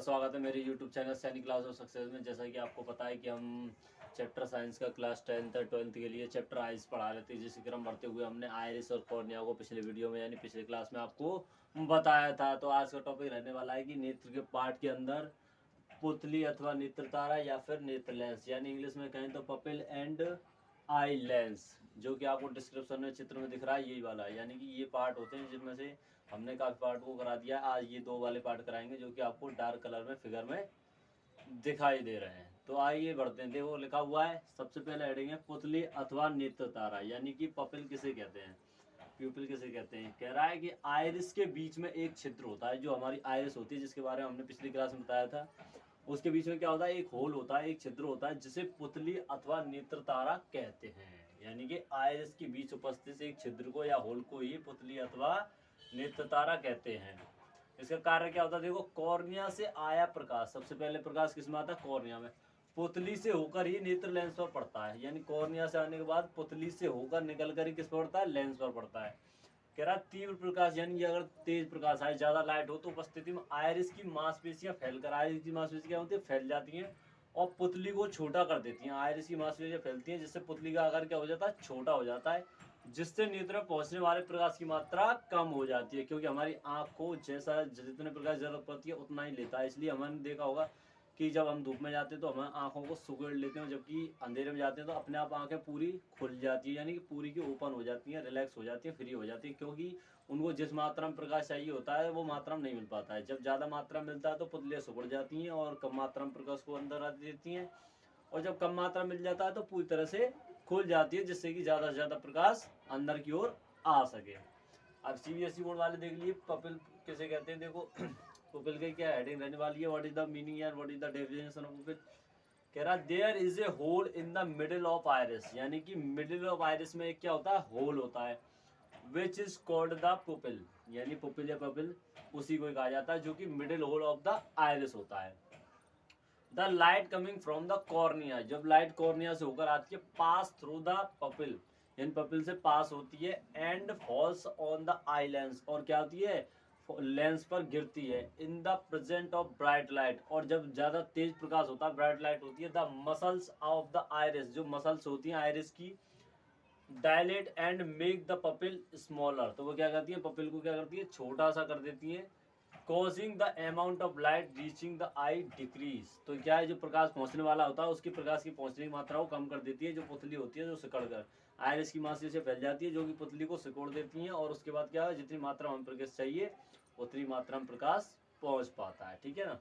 स्वागत है मेरे YouTube चैनल सैनिक क्लास ऑफ सक्सेस में। जैसा कि आपको पता है कि हम चैप्टर साइंस का क्लास 10th और 12th के लिए चैप्टर आइस पढ़ा लेते हैं, जिसके क्रम बढ़ते हुए हमने आयरिस और कॉर्निया को पिछले वीडियो में यानी पिछले क्लास में आपको बताया था। तो आज का टॉपिक रहने वाला है कि नेत्र के पार्ट के अंदर पुतली अथवा नेत्र तारा या फिर नेत्र लेंस, यानी इंग्लिश में कहें तो पपिल एंड आई लेंस, जो कि आपको डिस्क्रिप्शन में चित्र में दिख रहा है, यही वाला है। यानी कि ये पार्ट होते हैं जिनमें से हमने काफी पार्ट को करा दिया। आज ये दो वाले पार्ट कराएंगे जो कि आपको डार्क कलर में फिगर में दिखाई दे रहे हैं। तो आइए बढ़ते हैं। देखो लिखा हुआ है, सबसे पहले हेडिंग है पुतली अथवा नेत्र तारा, यानी कि पपिल किसे कहते हैं, प्यूपिल किसे कहते हैं। कह रहा है कि आइरिस के बीच में एक छिद्र होता है, जो हमारी आइरिस होती है जिसके बारे में हमने पिछली क्लास में बताया था। उसके बीच में क्या होता है, एक होल होता है, एक छिद्र होता है, जिसे पुतली अथवा नेत्र तारा कहते हैं। यानी कि आइरिस के बीच उपस्थित एक छिद्र को या होल को ही पुतली अथवा नेत्र तारा कहते हैं। इसका कार्य क्या होता है, देखो कॉर्निया से आया प्रकाश, सबसे पहले प्रकाश किस में आता है, कॉर्निया में, पुतली से होकर ही नेत्र लेंस पर पड़ता है। यानी कॉर्निया से आने के बाद पुतली से होकर निकल कर ही किस पर पड़ता है, लेंस पर पड़ता है। कह रहा तीव्र प्रकाश, यानी अगर तेज प्रकाश आए, ज्यादा लाइट हो, तो उपस्थिति में आयरिस की मांसपेशियां फैलकर, आयरिस की मांसपेशियां क्या होती है, फैल जाती हैं और पुतली को छोटा कर देती हैं। आयरिस की मांसपेशियां फैलती हैं जिससे पुतली का आकार क्या हो जाता है, छोटा हो जाता है, जिससे नेत्र में पहुंचने वाले प्रकाश की मात्रा कम हो जाती है। क्योंकि हमारी आंख को जैसा जितने प्रकाश जरूरत पड़ती है उतना ही लेता है। इसलिए हमने देखा होगा कि जब हम धूप में जाते हैं तो हम आंखों को सिकुड़ लेते हैं, जबकि अंधेरे में जाते हैं तो अपने आप आंखें पूरी खुल जाती है, यानी कि पूरी की ओपन हो जाती हैं, रिलैक्स हो जाती हैं, फ्री हो जाती हैं। क्योंकि उनको जिस मात्रा में प्रकाश चाहिए होता है वो मात्रा में नहीं मिल पाता है। जब ज़्यादा मात्रा में मिलता है तो पुतलियाँ सिकुड़ जाती हैं और कम मात्रा में प्रकाश को अंदर आ देती हैं, और जब कम मात्रा मिल जाता है तो पूरी तरह से खुल जाती है, जिससे कि ज़्यादा से ज़्यादा प्रकाश अंदर की ओर आ सके। अब सीबीएसई बोर्ड वाले देख लिए पपिल किसे कहते हैं। देखो पपिल की क्या हेडिंग रहने वाली है, what is the meaning and what is the definition of pupil. कह रहा there is a hole in the middle of iris, यानी कि मिडिल ऑफ आइरिस में एक क्या होता है, होल होता है, which is called the pupil, यानी पुपिल या पपिल उसी को कहा जाता है, जो कि middle hole of the iris होता है। The light coming from the cornea, जब लाइट कॉर्निया से होकर आती है, पास थ्रू द पपिल, यानी पपिल से पास होती है, and falls on the eye lens, और क्या होती है, लेंस पर गिरती है, in the present of bright light, और जब ज्यादा तेज प्रकाश होता है, ब्राइट लाइट होती है, the muscles of the iris, जो मसल्स होती हैं आइरिस की, dilate and make the pupil smaller, तो वो क्या करती है, पपिल को क्या करती है, छोटा सा कर देती है, causing the amount of light reaching the I decrease, तो क्या है, जो प्रकाश पहुंचने वाला होता है उसकी प्रकाश की पहुंचने की मात्रा को कम कर देती है। जो पुतली होती है जो सिकड़ कर आयरिस की मांसपेशियों से फैल जाती है, जो कि पुतली को सिकोड़ देती हैं, और उसके बाद क्या है, जितनी मात्रा में प्रकाश चाहिए उतनी मात्रा में प्रकाश पहुंच पाता है। ठीक है ना।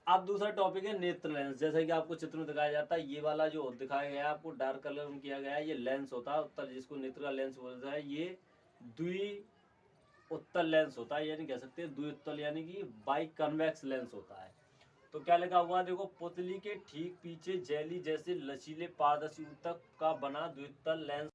अब दूसरा टॉपिक है नेत्र लेंस। जैसा कि आपको चित्र में दिखाया जाता है, ये वाला जो दिखाया गया है आपको डार्क कलर में किया गया है, ये लेंस होता है उत्तर, जिसको नेत्र का लेंस बोलता है। ये द्वि उत्तल लेंस होता है, यानी कह सकते हैं द्विउत्तल, यानी कि बाई कन्वेक्स लेंस होता है। तो क्या लिखा हुआ है, देखो पुतली के ठीक पीछे जेली जैसे लचीले पारदर्शी ऊतक का बना द्विउत्तल लेंस